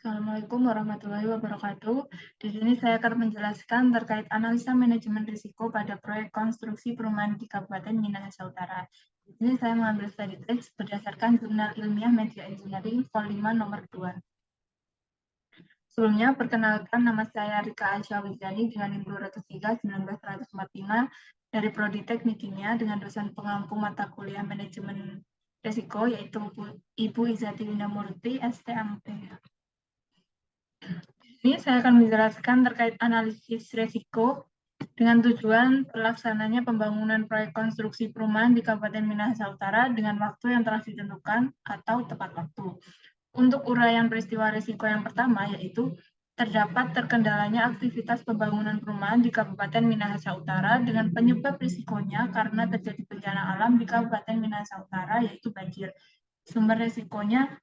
Assalamualaikum warahmatullahi wabarakatuh. Di sini saya akan menjelaskan terkait analisa manajemen risiko pada proyek konstruksi perumahan di Kabupaten Minahasa Utara. Di sini saya mengambil study text berdasarkan Jurnal Ilmiah Media Engineering Vol 5 nomor 2. Sebelumnya, perkenalkan nama saya Rika Aisyah Wijani dengan NIM 203-19145 dari Prodi Teknik Kimia dengan dosen pengampu mata kuliah manajemen risiko yaitu Ibu Izati Windamurti, STMP. Ini saya akan menjelaskan terkait analisis risiko dengan tujuan pelaksananya pembangunan proyek konstruksi perumahan di Kabupaten Minahasa Utara dengan waktu yang telah ditentukan atau tepat waktu. Untuk uraian peristiwa risiko yang pertama yaitu terdapat terkendalanya aktivitas pembangunan perumahan di Kabupaten Minahasa Utara dengan penyebab risikonya karena terjadi bencana alam di Kabupaten Minahasa Utara yaitu banjir. Sumber risikonya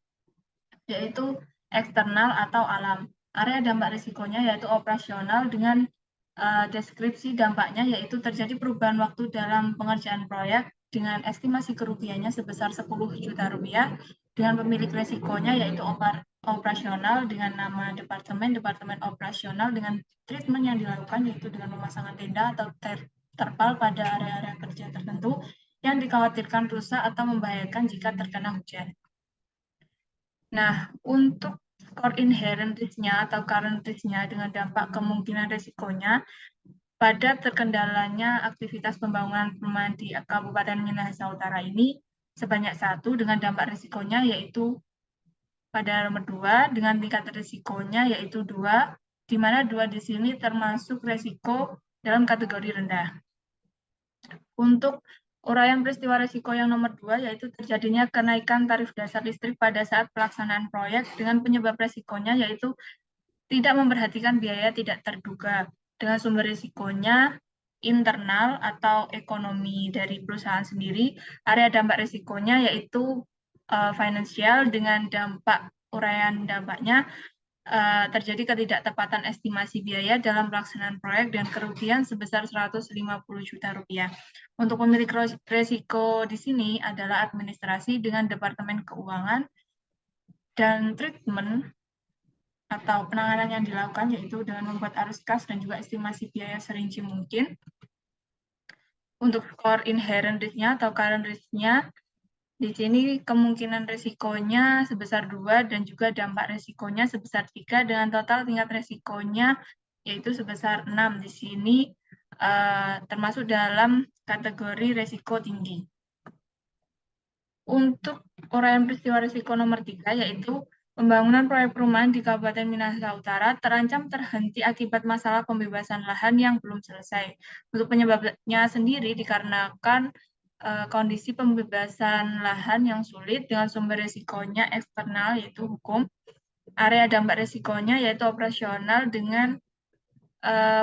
yaitu eksternal atau alam. Area dampak risikonya yaitu operasional dengan deskripsi dampaknya yaitu terjadi perubahan waktu dalam pengerjaan proyek dengan estimasi kerugiannya sebesar 10 juta rupiah dengan pemilik risikonya yaitu operasional dengan nama departemen operasional dengan treatment yang dilakukan yaitu dengan pemasangan tenda atau terpal pada area-area kerja tertentu yang dikhawatirkan rusak atau membahayakan jika terkena hujan. Nah, untuk core inherent risk-nya atau current risk-nya dengan dampak kemungkinan risikonya pada terkendalanya aktivitas pembangunan perumahan di Kabupaten Minahasa Utara ini sebanyak 1 dengan dampak risikonya yaitu pada nomor 2 dengan tingkat risikonya yaitu 2, di mana 2 di sini termasuk risiko dalam kategori rendah. Untuk uraian peristiwa risiko yang nomor 2 yaitu terjadinya kenaikan tarif dasar listrik pada saat pelaksanaan proyek dengan penyebab risikonya yaitu tidak memperhatikan biaya tidak terduga dengan sumber risikonya internal atau ekonomi dari perusahaan sendiri. Area dampak risikonya yaitu finansial dengan dampak uraian dampaknya terjadi ketidaktepatan estimasi biaya dalam pelaksanaan proyek dan kerugian sebesar 150 juta rupiah. Untuk pemilik risiko di sini adalah administrasi dengan Departemen Keuangan dan treatment atau penanganan yang dilakukan yaitu dengan membuat arus kas dan juga estimasi biaya serinci mungkin. Untuk core inherent risk-nya atau current risk-nya, di sini kemungkinan risikonya sebesar 2 dan juga dampak risikonya sebesar 3 dengan total tingkat risikonya yaitu sebesar 6. Di sini termasuk dalam kategori risiko tinggi. Untuk uraian peristiwa risiko nomor 3 yaitu pembangunan proyek perumahan di Kabupaten Minahasa Utara terancam terhenti akibat masalah pembebasan lahan yang belum selesai. Untuk penyebabnya sendiri dikarenakan kondisi pembebasan lahan yang sulit dengan sumber risikonya eksternal yaitu hukum, area dampak risikonya yaitu operasional dengan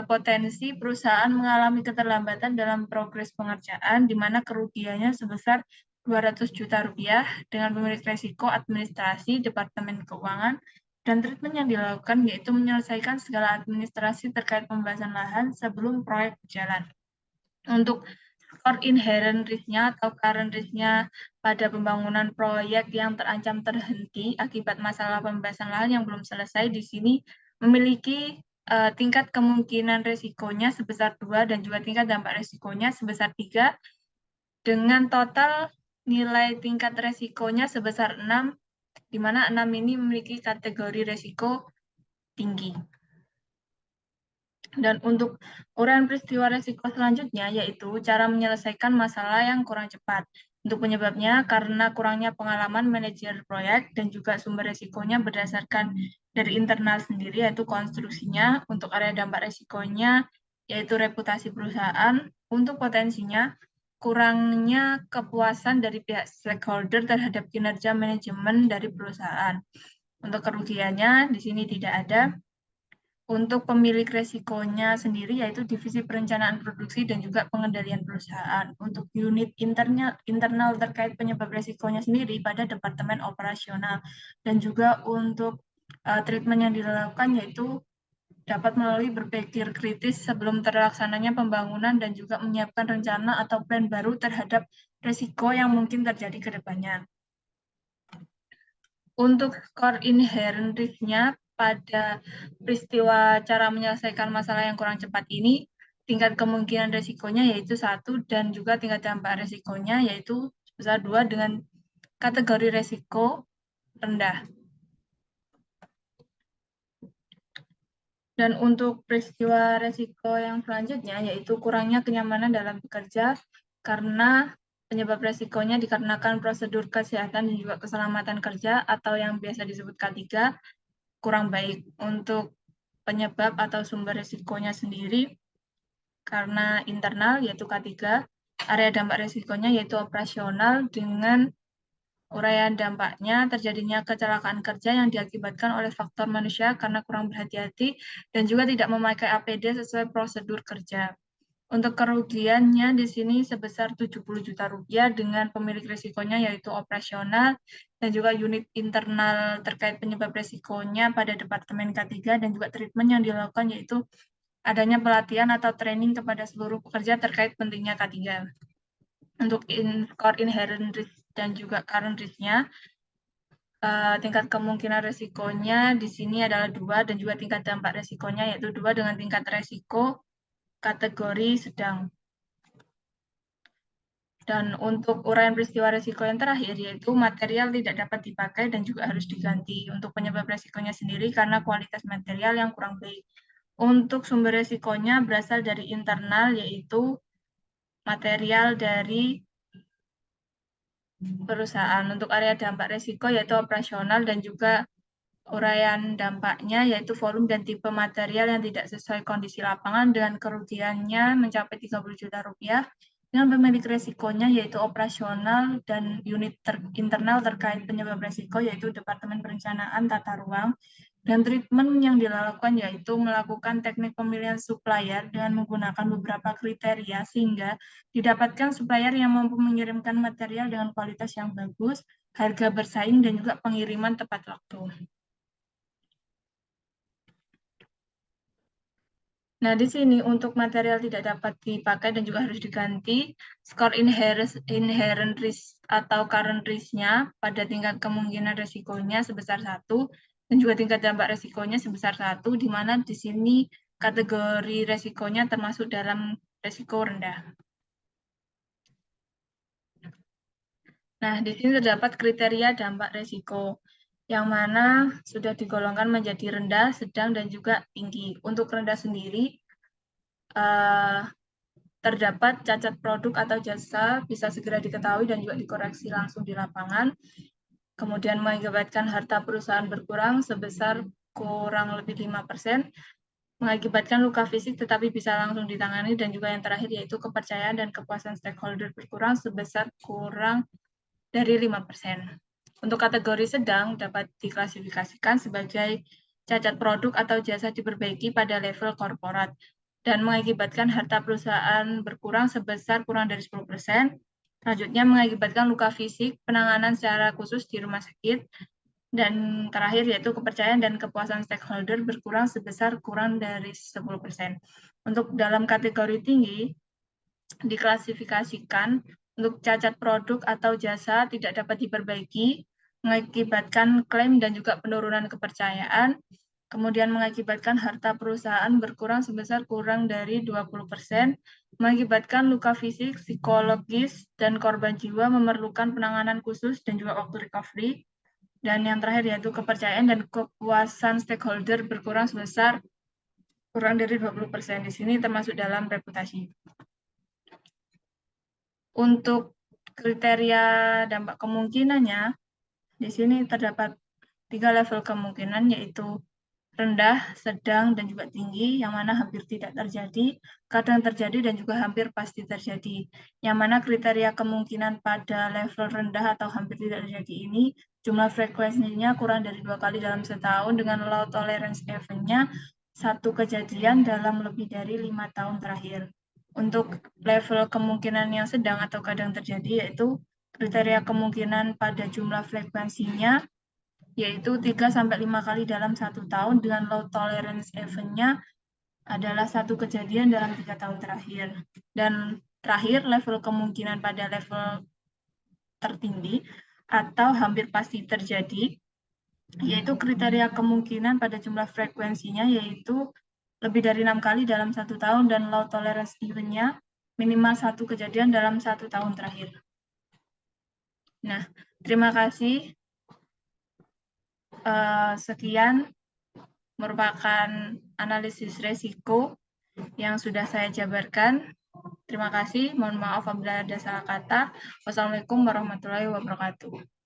potensi perusahaan mengalami keterlambatan dalam progres pengerjaan di mana kerugiannya sebesar 200 juta rupiah dengan pemilik risiko administrasi, Departemen Keuangan, dan treatment yang dilakukan yaitu menyelesaikan segala administrasi terkait pembebasan lahan sebelum proyek berjalan. Untuk core inherent risk-nya atau current risk-nya pada pembangunan proyek yang terancam terhenti akibat masalah pembebasan lahan yang belum selesai di sini memiliki tingkat kemungkinan risikonya sebesar 2 dan juga tingkat dampak risikonya sebesar 3 dengan total nilai tingkat risikonya sebesar 6, di mana 6 ini memiliki kategori risiko tinggi. Dan untuk uraian peristiwa risiko selanjutnya yaitu cara menyelesaikan masalah yang kurang cepat. Untuk penyebabnya karena kurangnya pengalaman manajer proyek dan juga sumber risikonya berdasarkan dari internal sendiri yaitu konstruksinya. Untuk area dampak risikonya yaitu reputasi perusahaan. Untuk potensinya kurangnya kepuasan dari pihak stakeholder terhadap kinerja manajemen dari perusahaan. Untuk kerugiannya di sini tidak ada. Untuk pemilik resikonya sendiri yaitu divisi perencanaan produksi dan juga pengendalian perusahaan. Untuk unit internal terkait penyebab resikonya sendiri pada Departemen Operasional. Dan juga untuk treatment yang dilakukan yaitu dapat melalui berpikir kritis sebelum terlaksananya pembangunan dan juga menyiapkan rencana atau plan baru terhadap resiko yang mungkin terjadi ke depannya. Untuk core inherent risk-nya pada peristiwa cara menyelesaikan masalah yang kurang cepat ini, tingkat kemungkinan resikonya yaitu 1 dan juga tingkat dampak resikonya yaitu sebesar 2 dengan kategori resiko rendah. Dan untuk peristiwa resiko yang selanjutnya yaitu kurangnya kenyamanan dalam bekerja karena penyebab resikonya dikarenakan prosedur kesehatan dan juga keselamatan kerja atau yang biasa disebut K3 kurang baik. Untuk penyebab atau sumber resikonya sendiri karena internal yaitu K3, area dampak resikonya yaitu operasional dengan uraian dampaknya terjadinya kecelakaan kerja yang diakibatkan oleh faktor manusia karena kurang berhati-hati dan juga tidak memakai APD sesuai prosedur kerja. Untuk kerugiannya di sini sebesar 70 juta rupiah dengan pemilik risikonya yaitu operasional dan juga unit internal terkait penyebab risikonya pada Departemen K3 dan juga treatment yang dilakukan yaitu adanya pelatihan atau training kepada seluruh pekerja terkait pentingnya K3. Untuk core inherent risk dan juga current risk-nya, tingkat kemungkinan resikonya di sini adalah 2 dan juga tingkat dampak resikonya yaitu 2 dengan tingkat resiko kategori sedang. Dan untuk uraian peristiwa resiko yang terakhir yaitu material tidak dapat dipakai dan juga harus diganti. Untuk penyebab resikonya sendiri karena kualitas material yang kurang baik. Untuk sumber resikonya berasal dari internal yaitu material dari perusahaan. Untuk area dampak resiko yaitu operasional dan juga uraian dampaknya yaitu volume dan tipe material yang tidak sesuai kondisi lapangan dengan kerugiannya mencapai 30 juta rupiah dengan pemilik resikonya yaitu operasional dan unit internal terkait penyebab resiko yaitu Departemen Perencanaan Tata Ruang dan treatment yang dilakukan yaitu melakukan teknik pemilihan supplier dengan menggunakan beberapa kriteria sehingga didapatkan supplier yang mampu mengirimkan material dengan kualitas yang bagus, harga bersaing, dan juga pengiriman tepat waktu. Nah, di sini untuk material tidak dapat dipakai dan juga harus diganti, skor inherent risk atau current risk-nya pada tingkat kemungkinan resikonya sebesar 1, dan juga tingkat dampak resikonya sebesar 1, di mana di sini kategori resikonya termasuk dalam resiko rendah. Nah, di sini terdapat kriteria dampak resiko, yang mana sudah digolongkan menjadi rendah, sedang, dan juga tinggi. Untuk rendah sendiri, terdapat cacat produk atau jasa bisa segera diketahui dan juga dikoreksi langsung di lapangan, kemudian mengakibatkan harta perusahaan berkurang sebesar kurang lebih 5%, mengakibatkan luka fisik tetapi bisa langsung ditangani, dan juga yang terakhir yaitu kepercayaan dan kepuasan stakeholder berkurang sebesar kurang dari 5%. Untuk kategori sedang dapat diklasifikasikan sebagai cacat produk atau jasa diperbaiki pada level korporat dan mengakibatkan harta perusahaan berkurang sebesar kurang dari 10%. Selanjutnya mengakibatkan luka fisik, penanganan secara khusus di rumah sakit, dan terakhir yaitu kepercayaan dan kepuasan stakeholder berkurang sebesar kurang dari 10%. Untuk dalam kategori tinggi, diklasifikasikan untuk cacat produk atau jasa tidak dapat diperbaiki, mengakibatkan klaim dan juga penurunan kepercayaan, kemudian mengakibatkan harta perusahaan berkurang sebesar kurang dari 20%, mengakibatkan luka fisik, psikologis, dan korban jiwa memerlukan penanganan khusus dan juga waktu recovery, dan yang terakhir yaitu kepercayaan dan kepuasan stakeholder berkurang sebesar kurang dari 20%. Di sini termasuk dalam reputasi. Untuk kriteria dampak kemungkinannya, di sini terdapat 3 level kemungkinan, yaitu rendah, sedang, dan juga tinggi, yang mana hampir tidak terjadi, kadang terjadi, dan juga hampir pasti terjadi. Yang mana kriteria kemungkinan pada level rendah atau hampir tidak terjadi ini, jumlah frekuensinya kurang dari 2 kali dalam setahun dengan low tolerance event-nya 1 kejadian dalam lebih dari 5 tahun terakhir. Untuk level kemungkinan yang sedang atau kadang terjadi, yaitu kriteria kemungkinan pada jumlah frekuensinya, yaitu 3-5 kali dalam 1 tahun dengan low tolerance event-nya adalah 1 kejadian dalam 3 tahun terakhir. Dan terakhir, level kemungkinan pada level tertinggi atau hampir pasti terjadi, yaitu kriteria kemungkinan pada jumlah frekuensinya, yaitu lebih dari 6 kali dalam 1 tahun, dan low tolerance event-nya minimal 1 kejadian dalam 1 tahun terakhir. Nah, terima kasih. Sekian merupakan analisis resiko yang sudah saya jabarkan. Terima kasih. Mohon maaf apabila ada salah kata. Wassalamualaikum warahmatullahi wabarakatuh.